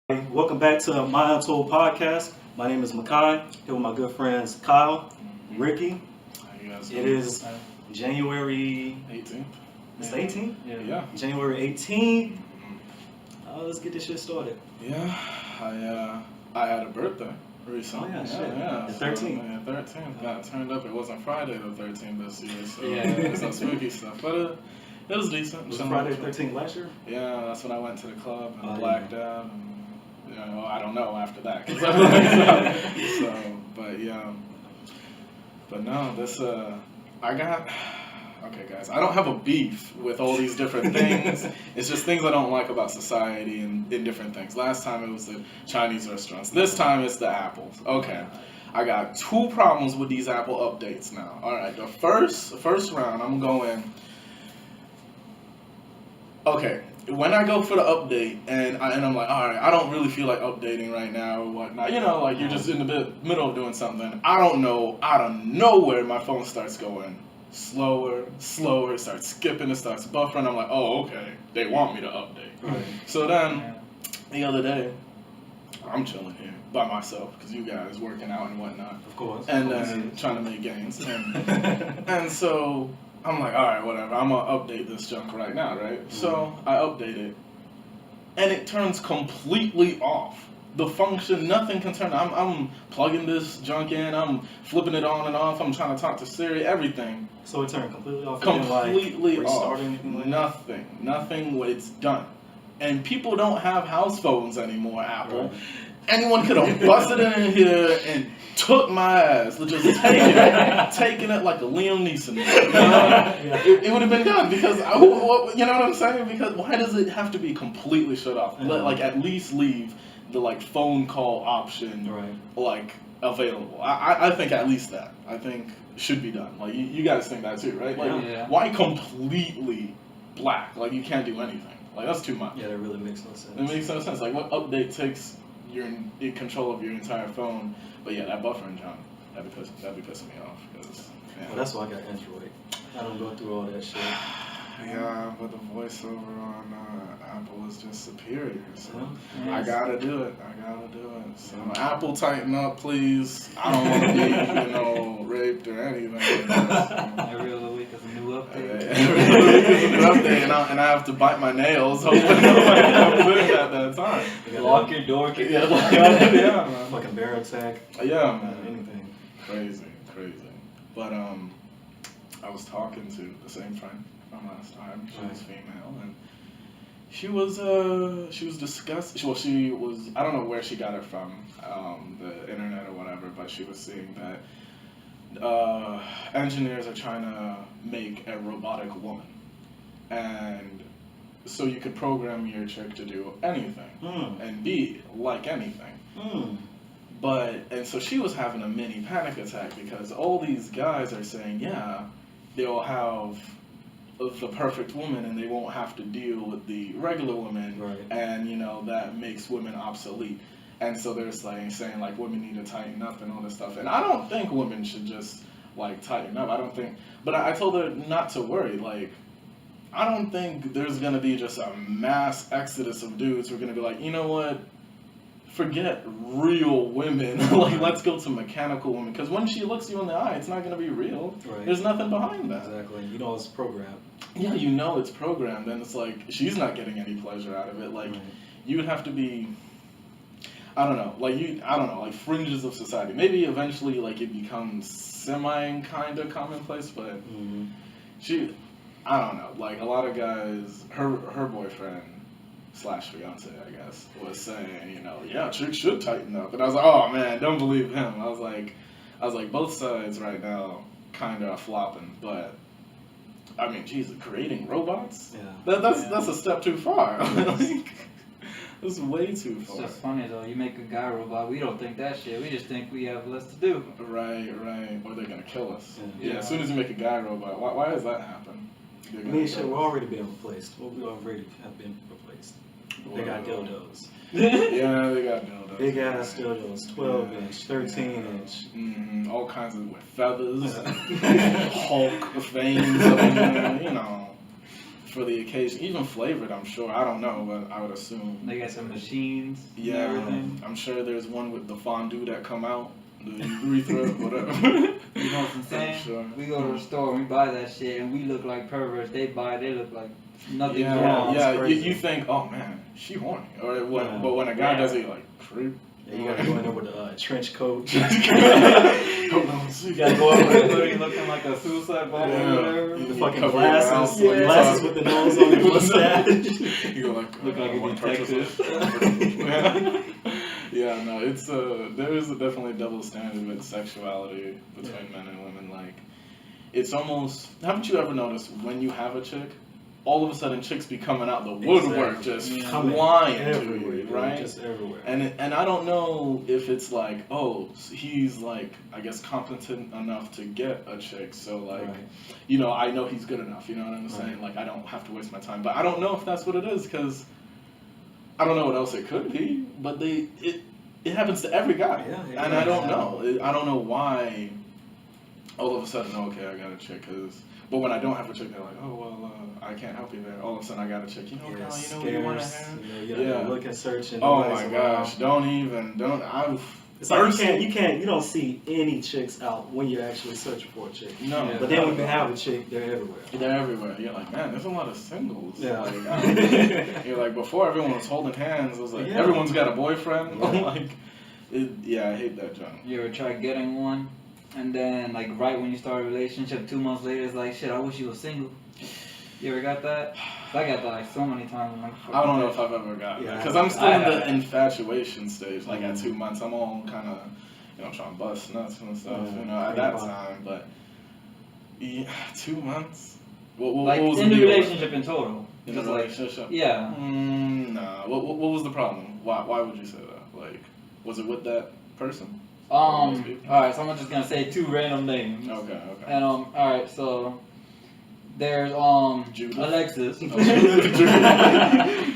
Welcome back to My Untold podcast. My name is Makai, here with my good friends Kyle, Ricky. How you guys It doing? is January 18th. It's the 18th? Yeah. January 18th. Let's get this shit started. Yeah. I had a birthday recently. Oh, yeah, shit. Yeah. The 13th. Yeah, 13th. Got turned up. It wasn't Friday the 13th this year, so Yeah. some spooky stuff. But it was decent. Was it Friday the 13th last year? Yeah, that's when I went to the club and Oh, blacked yeah. out. And, I don't know after that. 'Cause but yeah. But no, okay, guys, I don't have a beef with all these different things. It's just things I don't like about society and in different things. Last time it was the Chinese restaurants. This time it's the apples. Okay. I got two problems with these Apple updates now. All right, the first round, I'm going. Okay, when I go for the update and I'm like, all right, I don't really feel like updating right now or whatnot. Like you're just in the middle of doing something. I don't know, out of nowhere, my phone starts going slower, it starts skipping, it starts buffering. I'm like, oh, okay, they want me to update. Right. So then, the other day, I'm chilling here by myself because you guys working out and whatnot. Of course. And then trying to make gains. And so I'm like, all right, whatever. I'm going to update this junk right now, right? Mm-hmm. So I update it. And it turns completely off. The function, nothing can turn. I'm plugging this junk in. I'm flipping it on and off. I'm trying to talk to Siri, everything. So it turned completely off? Completely restart off. anything like Nothing. It's done. And people don't have house phones anymore, Apple. Right. Anyone could have busted in here and took my ass, just taking it like a Liam Neeson. It would have been done because, you know what I'm saying? Because why does it have to be completely shut off? Like at least leave the phone call option available. I think at least that. I think should be done. Like you guys think that too, right? Why completely black? Like you can't do anything. Like that's too much. Yeah, that really makes no sense. It makes no sense. Like what update takes you're in control of your entire phone? But yeah, that buffering junk, that'd be pissing me off. Well, that's why I got Android. I don't go through all that shit. Yeah, but the voiceover on Apple is just superior. So Yeah. I gotta do it. So Apple, tighten up, please. I don't want to be, raped or anything. Every other week is a new update. Every other week is a new update, and I have to bite my nails, hoping nobody comes in at that time. Lock your door. Yeah, man. Fucking bear attack. Yeah, man. Anything. Crazy. But I was talking to the same friend from last time. She was female, and she was discussing. Well, she was. I don't know where she got it from, the internet or whatever. But she was saying that engineers are trying to make a robotic woman, and so you could program your chick to do anything and be like anything. And so she was having a mini panic attack because all these guys are saying, yeah, they'll have the perfect woman and they won't have to deal with the regular woman, and that makes women obsolete. And so they're saying women need to tighten up and all this stuff. And I don't think women should just tighten up. But I told her not to worry. I don't think there's gonna be just a mass exodus of dudes who are gonna be like, you know what? Forget real women. Let's go to mechanical women. Because when she looks you in the eye, it's not going to be real. Right. There's nothing behind that. Exactly. It's programmed. Yeah, it's programmed. And it's she's not getting any pleasure out of it. You would have to be, I don't know, fringes of society. Maybe eventually, it becomes kind of commonplace. But I don't know. A lot of guys, her boyfriend / fiance, I guess, was saying, yeah, chicks should tighten up. And I was like, oh man, don't believe him. I was like, both sides right now kind of are flopping. But I mean, Jesus, creating robots? Yeah. That's a step too far. That's way too far. It's just funny though. You make a guy robot, we don't think that shit. We just think we have less to do. Right. Or they're gonna kill us. Yeah. As soon as you make a guy robot, why does that happen? We're already being replaced. We already have been replaced. They got dildos. Yeah, they got dildos. Big ass dildos, 12-inch, 13-inch. All kinds of with feathers, Hulk veins, for the occasion, even flavored. I'm sure. I don't know, but I would assume. They got some machines. Yeah, And everything. I'm sure there's one with the fondue that come out, the urethra, whatever. You know what I'm saying? Sure. We go to the store, we buy that shit, and we look like perverts. They buy it, they look like nothing's Yeah, wrong. yeah. You think, oh man, she horny, or when, Yeah. but when a guy does it, you're like creep. Yeah, you gotta go in there with a trench coat. You You gotta go over there. Literally looking like a suicide bomber Yeah. or whatever. The You fucking cover your glasses, mouth, yeah. glasses with the nose on the mustache. You go like, Look like I a wanna purchase detective. this. Yeah, no, it's there is definitely a double standard with sexuality between men and women. Like, it's almost. Haven't you ever noticed when you have a chick, all of a sudden chicks be coming out the woodwork, just Coming flying to everywhere, you, dude, right? Just everywhere. And I don't know if it's like, oh, he's like, I guess competent enough to get a chick, so like, Right. you know, I know he's good enough, you know what I'm saying? Right. Like, I don't have to waste my time. But I don't know if that's what it is, because I don't know what else it could be, but it happens to every guy. Yeah, it and I does. don't know. I don't know why all of a sudden, okay, I got a chick, but when I don't have a chick, they're like, oh, well, I can't help you there. All of a sudden, I got a chick. You know, Yeah, Kyle, you know what you want to scarce, have? you gotta look and search and Oh nobody's my around. gosh, don't. It's like you don't see any chicks out when you're actually searching for a chick. No. Yeah. But then when you have a chick, they're everywhere. They're everywhere. You're like, man, there's a lot of singles. Yeah. Like, you're like, before everyone was holding hands, it was like, Yeah. everyone's got a boyfriend. Yeah. Like, I hate that junk. You ever try getting one, and then like right when you start a relationship, 2 months later, it's like, shit, I wish you was single. You ever got that? I got that like so many times. I'm like, I don't know if I've ever gotten that. Because I'm still in the infatuation stage. Like, at 2 months, I'm all kind of, trying to bust nuts and stuff, at that time. But, yeah, 2 months? What like was in the deal? relationship in total. In the Just like, relationship? yeah. Nah. What was the problem? Why would you say that? Like, was it with that person? Alright, so I'm just gonna say 2 random names. Okay. And alright, so there's Judith. Alexis. Oh,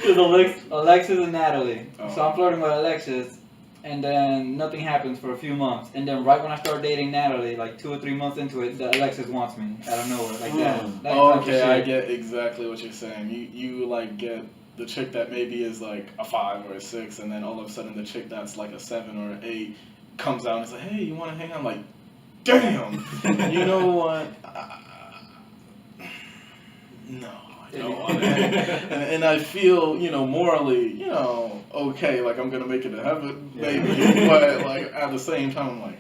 There's Alexis and Natalie. Oh. So I'm flirting with Alexis, and then nothing happens for a few months, and then right when I start dating Natalie, like 2 or 3 months into it, the Alexis wants me out of nowhere, like that. That type of Okay, I shit. get exactly what you're saying. You like get the chick that maybe is like a 5 or a 6, and then all of a sudden the chick that's like a 7 or an 8 comes out and is like, hey, you want to hang out? I'm like, damn. You know what? No, I don't want to. And I feel, morally, okay, like I'm gonna make it to heaven, maybe. But like at the same time, I'm like,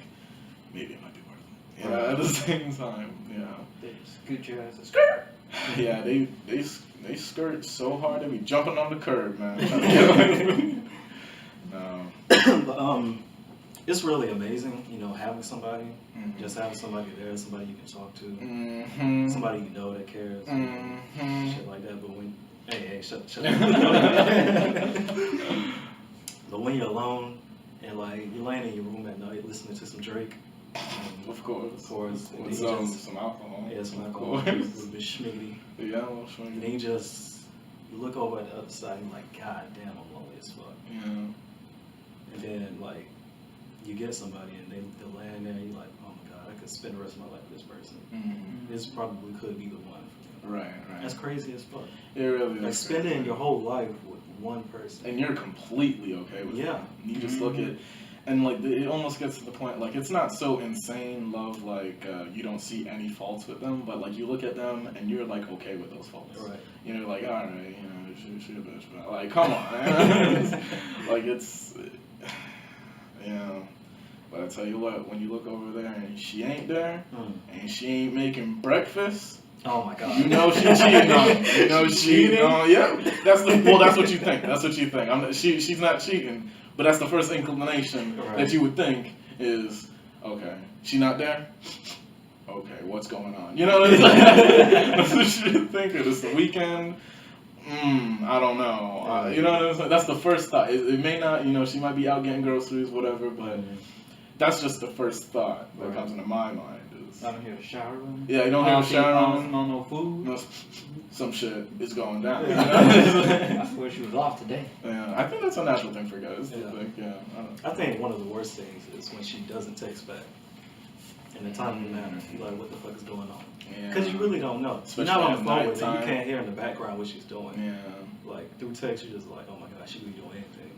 maybe it might be worth it. At the same time, They scoot your ass. skirt. Yeah, they skirt so hard they be jumping on the curb, man. Trying to get away from me. No. But, it's really amazing, having somebody, Mhm. just having somebody there, somebody you can talk to, Mhm. somebody you know that cares, Mhm. shit like that. But when, hey, shut But when you're alone and like you're laying in your room at night listening to some Drake, Of course. and With then you some alcohol. yeah, some Of alcohol, a course. little bit schmiggity, Yeah, well, sure. and then you look over at the other side and you're like, God damn, I'm lonely as fuck. Yeah. And then like you get somebody and they're laying there and you're like, oh my God, I could spend the rest of my life with this person. Mhm. This probably could be the one for me. Right. That's crazy as fuck. It really is. Like spending your whole life with one person. And you're completely okay with Yeah. it. You just look at, and like it almost gets to the point, like it's not so insane love, like you don't see any faults with them, but like you look at them and you're like okay with those faults. Right. Like, all right, she a bitch, but like come on, man. Like it's, But I tell you what, when you look over there and she ain't there, and she ain't making breakfast. Oh my God. You know she cheating on him. You know she cheating on. Yeah, that's what you think. That's what you think. She's not cheating, but that's the first inclination that you would think is, okay, she not there. Okay, what's going on? You know what I'm saying? That's what you think. It's the weekend. I don't know. You know what I'm saying? That's the first thought. It may not. She might be out getting groceries, whatever, but that's just the first thought that comes into my mind. I don't hear a shower room. Yeah, you don't hear a shower I room. don't smell no food. No, some shit is going down. I swear she was off today. Yeah, I think that's a natural thing for guys to Yeah. think. Yeah, I don't know. I think one of the worst things is when she doesn't text back. in a timely manner. You're like, what the fuck is going on? Yeah. Because you really don't know. Especially you're not on at the phone with her. You nighttime. can't hear in the background what she's doing. Yeah. Like through text, you're just like, oh my god, she really doing anything.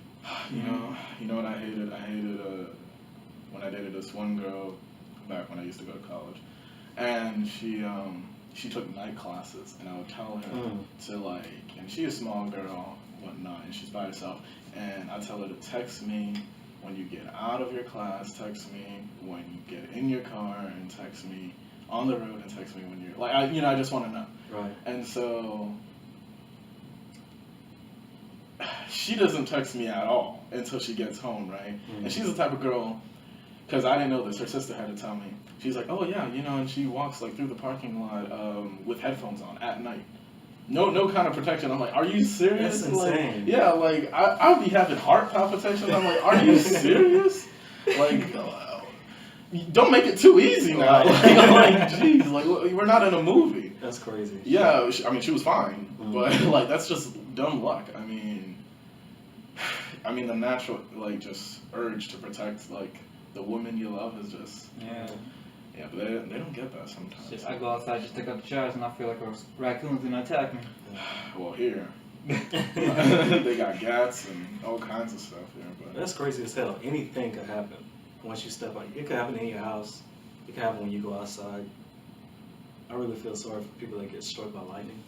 You know what I hated? I hated when I dated this one girl back when I used to go to college, and she took night classes, and I would tell her to like, and she's a small girl, whatnot, and she's by herself, and I tell her to text me when you get out of your class, text me when you get in your car, and text me on the road, and text me when you're like, I just want to know. Right. And so she doesn't text me at all until she gets home, right? And she's the type of girl, because I didn't know this, her sister had to tell me. She's like, oh yeah, and she walks like through the parking lot with headphones on at night. No kind of protection. I'm like, are you serious? That's insane. Like, yeah, like I'll be having heart palpitations. I'm like, are you serious? Like, don't make it too easy now. Like, jeez, like we're not in a movie. That's crazy. Yeah, she was fine, but like that's just dumb luck. I mean the natural like just urge to protect like the woman you love is just yeah, but they don't get that sometimes. Shit, I go outside, just take out the trash, and I feel like a raccoon's gonna attack me. Well, here they got gats and all kinds of stuff here, but That's crazy as hell. Anything could happen once you step out. It could happen in your house. It could happen when you go outside. I really feel sorry for people that get struck by lightning.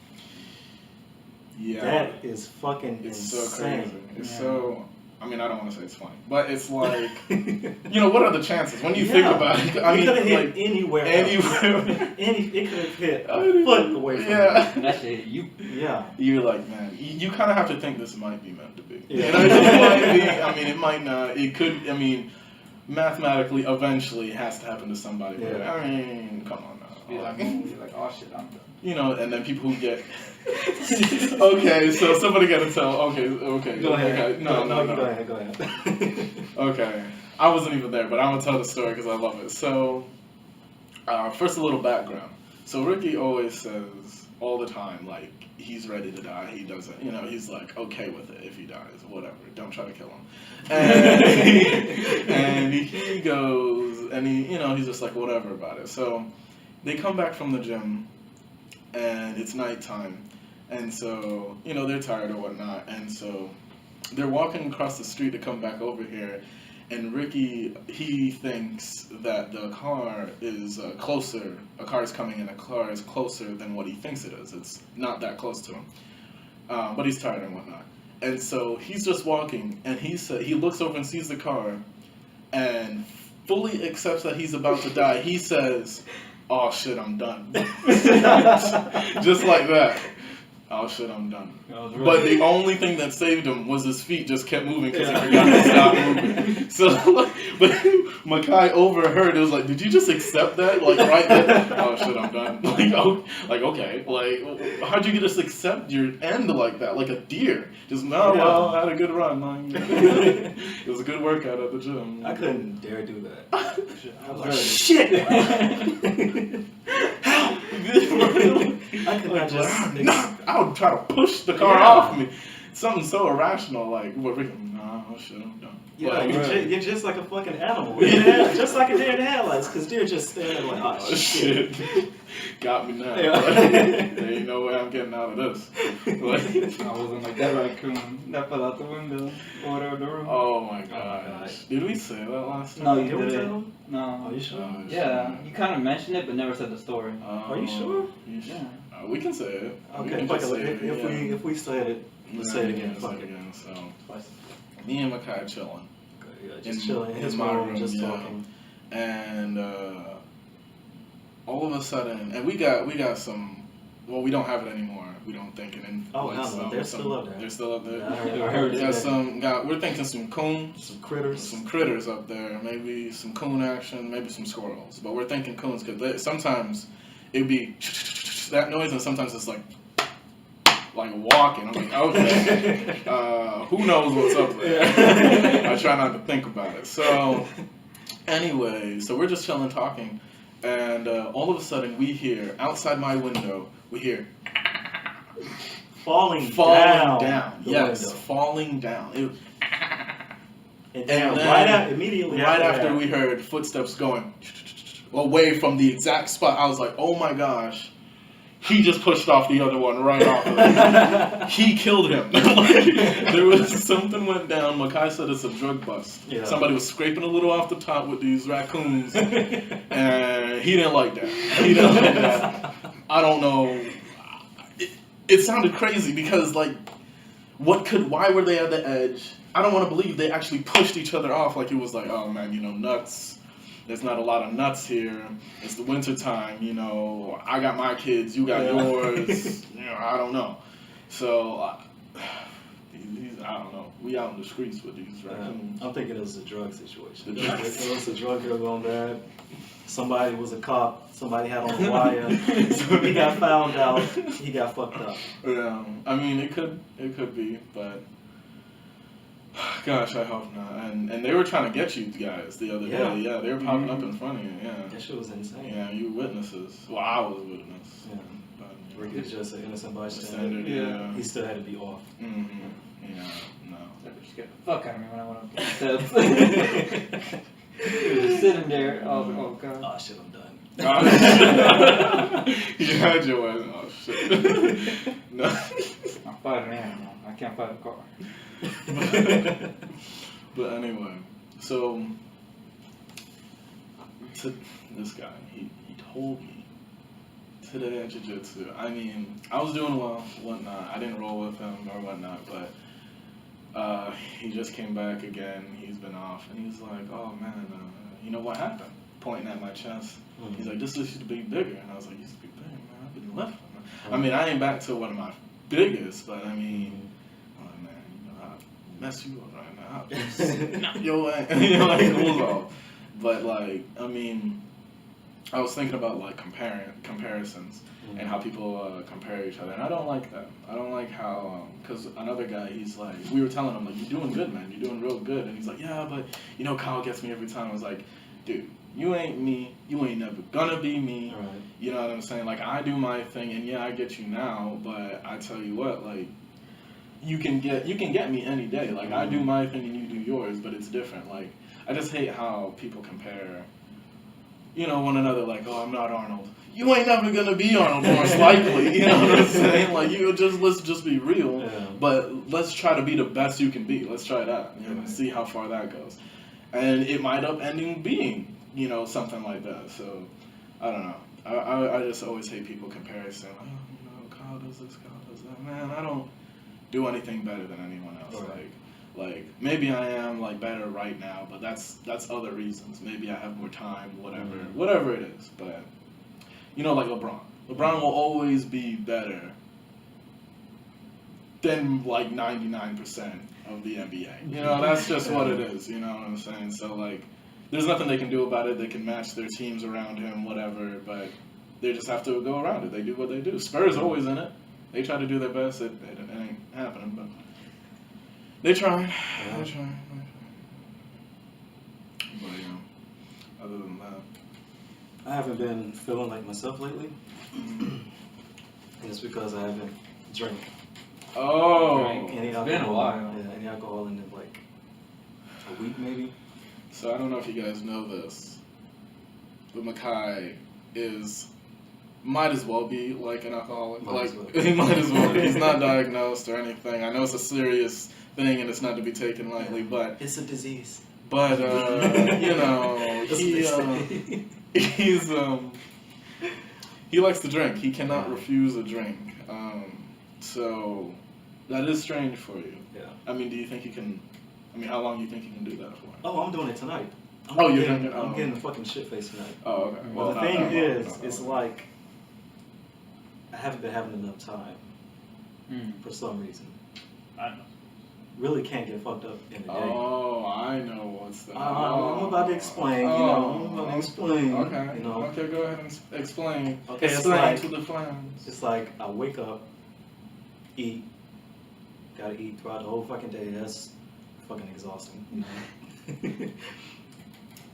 yeah, That is fucking it's insane. so crazy. It's so. I mean, I don't want to say it's funny, but it's like, what are the chances when you think about it? I mean, could have hit like anywhere. anywhere. It could have hit a foot away from And that shit hit you. Yeah. You're like, man, you kind of have to think this might be meant to be. Yeah. It might be. I mean, it might not. It could. I mean, mathematically, eventually, it has to happen to somebody. But, Yeah. I mean, come on now. You're like, oh shit, I'm done. And then people who get. Okay, so somebody got to tell. Okay. Go ahead. Okay. No. Go ahead. Okay, I wasn't even there, but I'm gonna tell the story because I love it. So, first a little background. So Ricky always says all the time, like he's ready to die. He doesn't, he's like okay with it if he dies, whatever. Don't try to kill him. And he goes, and he's just like whatever about it. So they come back from the gym, and it's nighttime, and so they're tired or whatnot, and so they're walking across the street to come back over here, and Ricky, he thinks that the car is closer. A car is coming and a car is closer than what he thinks it is. It's not that close to him, but he's tired and whatnot. And so he's just walking, and he looks over and sees the car, and fully accepts that he's about to die. He says, "Oh shit, I'm done." Just like that. Oh shit, I'm done. Really But the only thing that saved him was his feet just kept moving because he forgot to stop moving. So, but Makai overheard. It was like, did you just accept that? Like right there? Oh shit, I'm done. Like okay. Like how'd you just accept your end like that? Like a deer. Just well, I had a good run. Like, it was a good workout at the gym. I couldn't dare do that. I was Like, ready. shit! How? I could not just. No, I would try to push the car off me. Something so irrational, like, oh shit, I'm done. Yeah, Like, you're just like a fucking animal. Yeah, just like a deer in the headlights, because deer just standing like, oh shit. Got me now. Yeah. Like, there ain't no way I'm getting out of this. Like, I wasn't like that raccoon that fell out the window or whatever the room. oh my gosh. Did we say that last time? No, you Did we tell didn't. them? No. Are you sure? Oh, Yeah, shit. you kind of mentioned it, but never said the story. Are you sure? Yeah. We can say it. We Okay, can fuck just it. say it, If we said it, let's say it again. Fuck it. again. So, me and Makai chilling. Yeah, just chilling in his my room, just yeah. talking. And all of a sudden, and we got some. Well, we don't have it anymore. We don't think it. And Oh, no, they're still up there. They're still up there. Yeah, I heard We it. got we're thinking some coons, Some critters. some critters up there. Maybe some coon action, maybe some squirrels. But we're thinking coons because sometimes it'd be that noise, and sometimes it's like walking. I'm like, okay, who knows what's up there? I try not to think about it. So anyway, so we're just chilling, talking, and all of a sudden we hear outside my window. We hear falling down. the Yes, window. falling down. And then right after, immediately right after after that, we heard footsteps going away from the exact spot. I was like, oh my gosh. He just pushed off the other one right off of it. He killed him. Like, there was something went down. Makai said it's a drug bust. Yeah. Somebody was scraping a little off the top with these raccoons, and he didn't like that. He didn't like that. I don't know. It sounded crazy because like, why were they at the edge? I don't want to believe they actually pushed each other off like it was like, oh man, you know, nuts. There's not a lot of nuts here. It's the winter time, you know. I got my kids, you got yours. You know, I don't know. So, I don't know. We out in the streets with these raccoons. I'm thinking it was a drug situation. The drug- It was a drug deal going bad. Somebody was a cop. Somebody had on the wire. So he got found out. He got fucked up. Yeah, I mean, it could be, but gosh, I hope not. And they were trying to get you guys the other day. Yeah, they were popping up in front of you. Yeah, That shit was insane. yeah, you witnesses. Well, I was a witness. Yeah. But, Ricky was just an innocent bystander. standard, yeah. He still had to be off. Mm-hmm. Yeah, no. That bitch scared the fuck out of me when I went up the steps. He was just sitting there. I was like, oh god. Oh shit, I'm done. You had your ass. Oh shit. No. I'm fighting an animal. I can't fight a car. But anyway, so to this guy, he told me today at jiu-jitsu. I mean, I was doing well, whatnot. I didn't roll with him or whatnot, but he just came back again. He's been off, and he's like, "Oh man, you know what happened?" Pointing at my chest. Mm-hmm. He's like, "This used to be bigger," and I was like, "Used to be bigger, man. I've been lifting." I mean, I ain't back to one of my biggest, but I mean, oh man, you know, I mess you up right now. I'll just knock your ankles off. But like, I mean, I was thinking about like comparisons and how people compare each other, and I don't like that. I don't like how, because another guy, he's like, we were telling him like, "You're doing good, man. You're doing real good," and he's like, "Yeah, but you know, Kyle gets me every time." I was like, dude, you ain't me. You ain't never gonna be me. Right. You know what I'm saying? Like, I do my thing, and yeah, I get you now, but I tell you what, like, you can get me any day. Like, I do my thing and you do yours, but it's different. Like, I just hate how people compare, you know, one another. Like, oh, I'm not Arnold. You ain't never gonna be Arnold, most likely. You know what I'm saying? Like, let's just be real. Yeah. But let's try to be the best you can be. Let's try that. You know, Right. see how far that goes. And it might up ending being, you know, something like that. So, I don't know. I just always hate people comparison. Oh, you know, Kyle does this, Kyle does that. Man, I don't do anything better than anyone else. Right. Like maybe I am like better right now, but that's other reasons. Maybe I have more time, whatever it is. But you know, like LeBron. LeBron will always be better than like 99% of the NBA. You know, that's just what it is. You know what I'm saying? So like, there's nothing they can do about it. They can match their teams around him, whatever. But they just have to go around it. They do what they do. Spurs always in it. They try to do their best. It ain't happening, but they try. Yeah. They try. But other than that, I haven't been feeling like myself lately. And it's because I haven't drank oh, any It's alcohol. been a while. Yeah, any alcohol in like a week maybe. so I don't know if you guys know this, but Makai might as well be like an alcoholic. Might as well. He might as well be. He's not diagnosed or anything. I know it's a serious thing and it's not to be taken lightly, but It's a disease. you know, he likes to drink. He cannot refuse a drink. So that is strange for you. Yeah. I mean, do you think you can? I mean, how long do you think you can do that for? Oh, I'm doing it tonight. Oh, you're getting, doing it? I'm Oh. getting fucking shit faced tonight. Oh, okay. Well, the not thing that long. is, Not that it's long. like I haven't been having enough time for some reason. I know. Really can't get fucked up in a day. Oh, I know what's that. I'm about to explain. Oh. You know, I'm about to explain. Okay. You know, Okay, go ahead and explain. Okay, it's explain like- to the fans. it's like I wake up, eat, gotta eat throughout the whole fucking day. That's fucking exhausting. You know.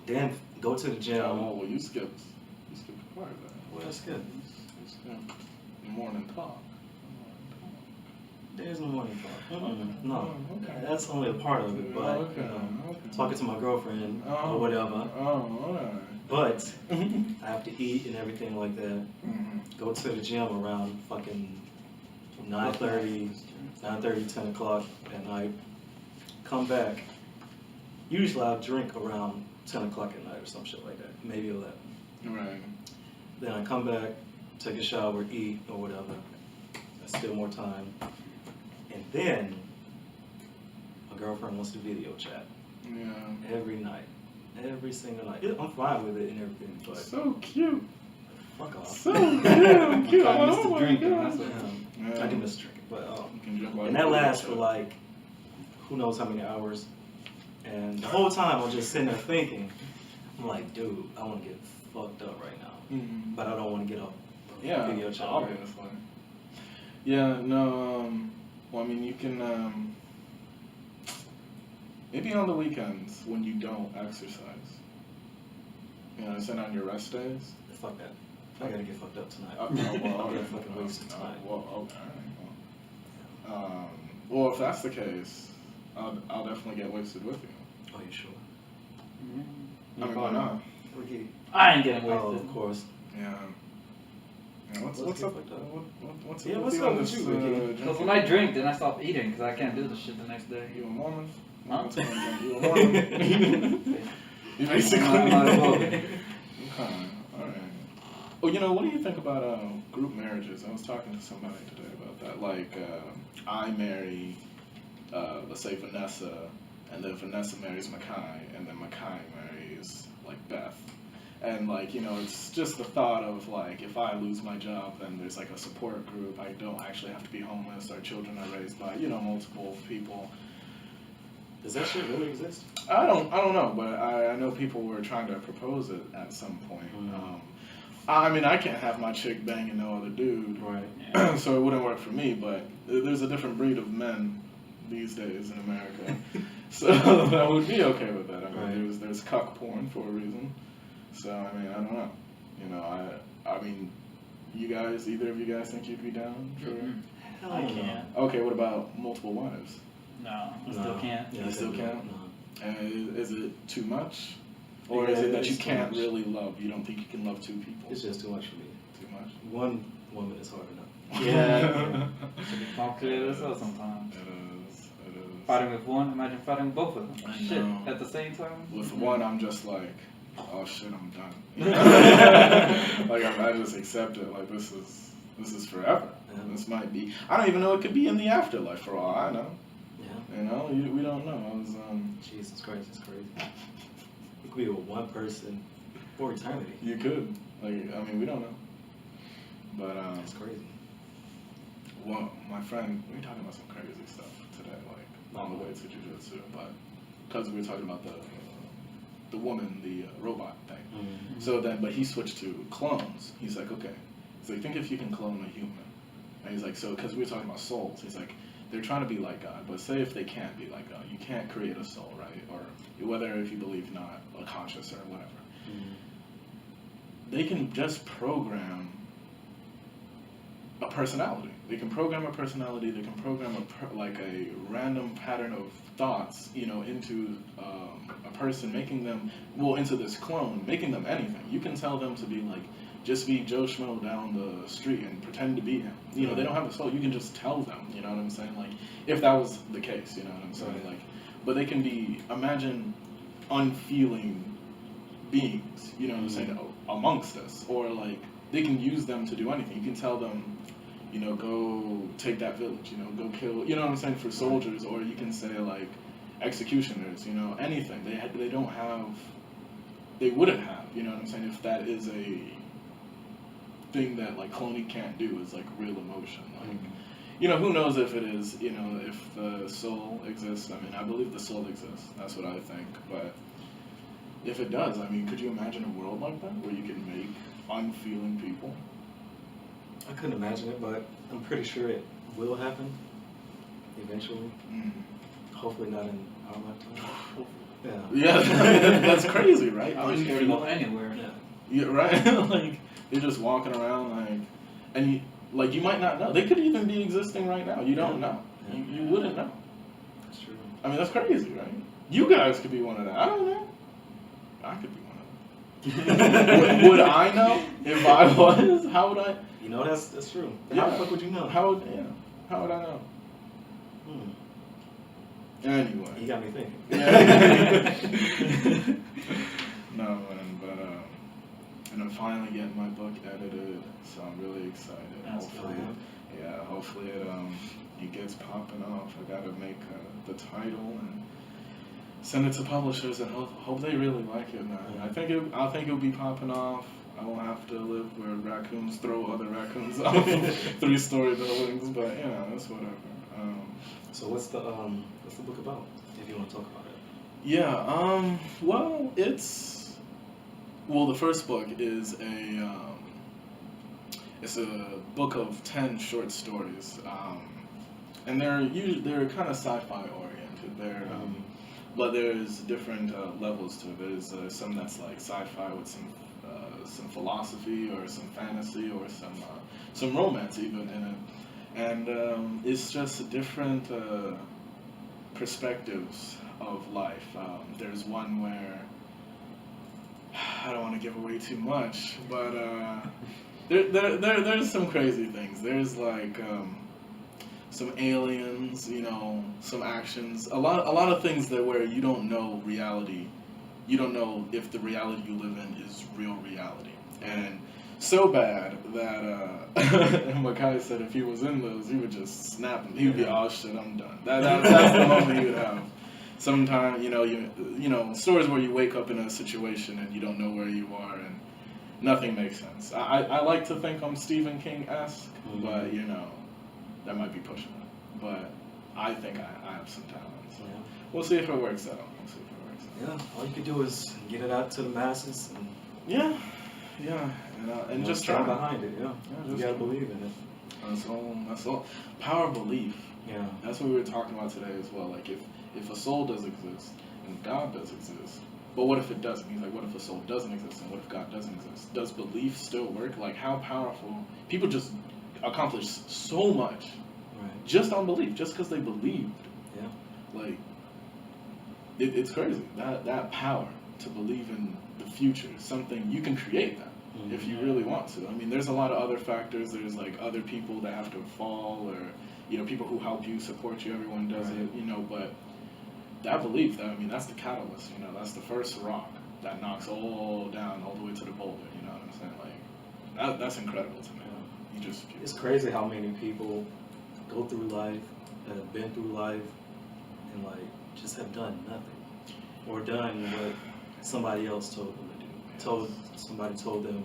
Then go to the gym. Oh, well, you skipped part of that. Well, that's good. You skipped the morning talk. There's no morning talk. No, Oh, okay. that's only a part of it. But Okay, you know, okay. talking to my girlfriend Oh, or whatever. Oh, alright. But I have to eat and everything like that. Go to the gym around fucking 9:30, 10 o'clock at night. Come back. Usually I'll drink around 10 o'clock at night or some shit like that. Maybe 11. Right. Then I come back, take a shower, eat or whatever. That's still more time. And then my girlfriend wants to video chat. Yeah. Every night. Every single night. I'm fine with it and everything, but So cute. fuck off. So cute. I I'm missed like, the oh my drinking. God. That's what I do miss drinking, but You can jump on and the that video lasts for chat. like who knows how many hours. And the whole time I'm just sitting there thinking, I'm like, dude, I want to get fucked up right now, but I don't want to get up. Yeah, Video chat. obviously. Yeah, no, well, I mean, you can, maybe on the weekends when you don't exercise. You know, send on your rest days. Fuck that. I gotta get fucked up tonight. Well, I'll get fucking wasted tonight. Well, okay. Well, if that's the case, I'll definitely get wasted with you. Oh, you sure? I mean, why not? Ricky. I ain't getting wasted. Oh, of course. Yeah. Yeah, what's Let's up? get fucked up. What's Yeah, up what's with up on with this, you, Ricky? Because when I drink, then I stop eating because I can't do the shit the next day. You a Mormon? Huh? What's going on? You a Mormon? You basically. Might as well be. Okay, alright. Well, you know, what do you think about group marriages? I was talking to somebody today about that. Like, I marry, let's say Vanessa, and then Vanessa marries Makai, and then Makai marries, like, Beth. And, like, you know, it's just the thought of, like, if I lose my job, then there's, like, a support group. I don't actually have to be homeless. Our children are raised by, you know, multiple people. Does that shit really exist? I don't know, but I know people were trying to propose it at some point. I mean, I can't have my chick banging no other dude, Right. so it wouldn't work for me. But there's a different breed of men these days in America, so I would be okay with that. I mean, Right. there's cuck porn for a reason. So I mean, I don't know. You know, I mean, either of you guys think you'd be down for? Hell I no. can't. Okay, what about multiple wives? No, I still can't. Yeah, You still can't? No. And is it too much? Or is Yeah, it that you it's too can't much. really love? You don't think you can love two people? It's just too much for me. Too much? One woman is hard enough. Yeah. Complicated as hell sometimes. It is. Fighting with one, imagine fighting with both of them. I Shit, know. at the same time. With one, I'm just like, oh shit, I'm done. Like I just accept it. Like this is forever. Yeah. This might be. I don't even know. It could be in the afterlife for all I know. Yeah. You know, we don't know. I was Jesus Christ, it's crazy. You could be with one person for eternity. You could. Like I mean, we don't know. But That's crazy. well, my friend, we were talking about some crazy stuff today, like on the way to jiu-jitsu, but because we were talking about the woman, the robot thing. Mm-hmm. So then, but he switched to clones. He's like, okay. He's like, think if you can clone a human. And he's like, so, because we were talking about souls. He's like, they're trying to be like God, but say if they can't be like God, you can't create a soul, right? Or whether if you believe not, a conscious or whatever. Mm-hmm. They can just program a personality. They can program a personality. They can program like a random pattern of thoughts, you know, into a person, making them, well, into this clone, making them anything. You can tell them to be like, just be Joe Schmo down the street and pretend to be him. You know, they don't have a soul. You can just tell them, you know what I'm saying? Like, if that was the case, you know what I'm saying? Right. Like, but they can be, imagine unfeeling beings, you know what I'm saying, amongst us. Or like, they can use them to do anything. You can tell them, you know, go take that village, you know, go kill, you know what I'm saying, for soldiers. Or you can say like executioners, you know, anything. They don't have, they wouldn't have, you know what I'm saying, if that is a thing that like cloning can't do, is like real emotion. Like, you know, who knows if it is, you know, if the soul exists. I mean, I believe the soul exists. That's what I think. But if it does, I mean, could you imagine a world like that where you can make unfeeling people? I couldn't imagine it, but I'm pretty sure it will happen eventually. Hopefully not in our lifetime. Yeah. Yeah, that's crazy, right? I'm scared to go anywhere. Yeah. Yeah, right? Like, you're just walking around, like, and you might not know. They could even be existing right now. You don't know. Yeah. You wouldn't know. That's true. I mean, that's crazy, right? You guys could be one of them. I don't know. I could be one of them. Would I know if I was? How would I? You know, that's true. Yeah. How the fuck would you know? How would I know? Anyway. You got me thinking. No, man, but and I'm finally getting my book edited, so I'm really excited. That's Hopefully, hopefully it gets popping off. I gotta make the title and send it to publishers and hope they really like it, man. I think it'll be popping off. I won't have to live where raccoons throw other raccoons off 3-story buildings, but you know, it's whatever. So what's the book about? If you want to talk about it. Yeah. Well, the first book is it's a book of 10 short stories, and they're kind of sci-fi oriented. But there's different levels to it. There's some that's like sci-fi with some philosophy or some fantasy or some romance even in it, and it's just different perspectives of life. There's one where I don't want to give away too much, but there's some crazy things. There's like some aliens, you know, some actions, a lot of things that where you don't know reality. You don't know if the reality you live in is real reality. And so bad that Makai said if he was in those, he would just snap and he would be, oh shit, I'm done. That's the moment he would have. Sometimes, you know, stories where you wake up in a situation and you don't know where you are and nothing makes sense. I like to think I'm Stephen King-esque, but you know, that might be pushing it. But I think I have some talent. So we'll see if it works out. Yeah, all you can do is get it out to the masses. And and just try behind it. Yeah, you gotta believe in it. That's all. Power of belief. Yeah, that's what we were talking about today as well. Like if a soul does exist and God does exist, but what if it doesn't? He's like, what if a soul doesn't exist and what if God doesn't exist? Does belief still work? Like how powerful? People just accomplish so much just on belief, just because they believed. Yeah, like it's crazy that power to believe in the future, something you can create that if you really want to. I mean, there's a lot of other factors. There's like other people that have to fall, or you know, people who help you, support you. Everyone does it, you know. But that belief, that's the catalyst. You know, that's the first rock that knocks all down, all the way to the boulder. You know what I'm saying? Like that's incredible to me. It's crazy how many people go through life, that have been through life, and like just have done nothing, or done what somebody else told them to do. Somebody told them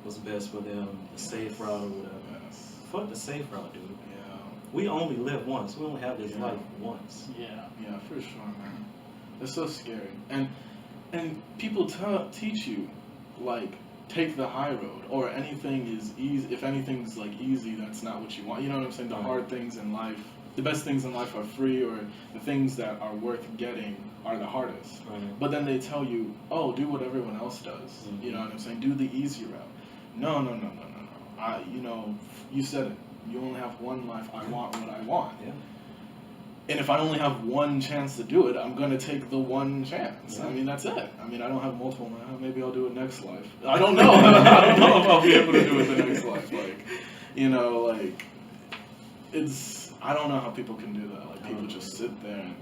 was best for them, the safe route or whatever. Yes. Fuck the safe route, dude. Yeah. We only live once. We only have this life once. Yeah. Yeah, for sure, man. It's so scary, and people teach you like take the high road, or anything is easy. If anything's like easy, that's not what you want. You know what I'm saying? The hard things in life. The best things in life are free, or the things that are worth getting are the hardest. Right. But then they tell you, oh, do what everyone else does. You know what I'm saying? Do the easy route. No. You said it. You only have one life. I want what I want. Yeah. And if I only have one chance to do it, I'm going to take the one chance. Yeah. I mean, that's it. I mean, I don't have multiple. Maybe I'll do it next life. I don't know. I don't know if I'll be able to do it the next life. Like, you know, like, I don't know how people can do that. Like, people just sit there and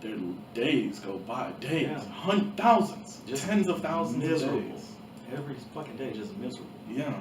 their days go by. Days. Yeah. Thousands. Just tens of thousands miserable. of days. Every fucking day just miserable. Yeah.